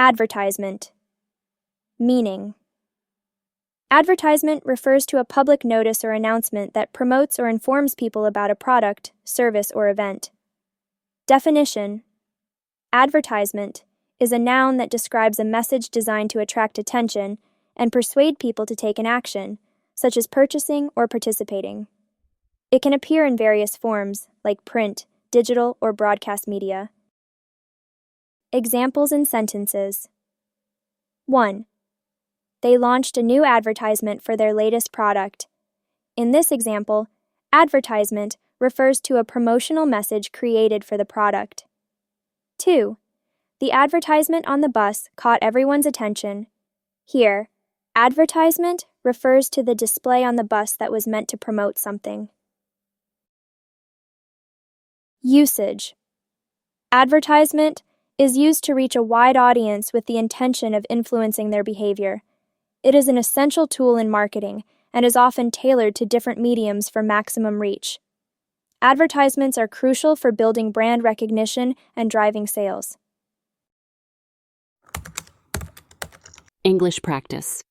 Advertisement. Meaning. Advertisement refers to a public notice or announcement that promotes or informs people about a product, service, or event. Definition. Advertisement is a noun that describes a message designed to attract attention and persuade people to take an action, such as purchasing or participating. It can appear in various forms, like print, digital, or broadcast media. Examples in sentences. 1. They launched a new advertisement for their latest product. In this example, advertisement refers to a promotional message created for the product. 2. The advertisement on the bus caught everyone's attention. Here, advertisement refers to the display on the bus that was meant to promote something. Usage. Advertisement is used to reach a wide audience with the intention of influencing their behavior. It is an essential tool in marketing and is often tailored to different mediums for maximum reach. Advertisements are crucial for building brand recognition and driving sales. English practice.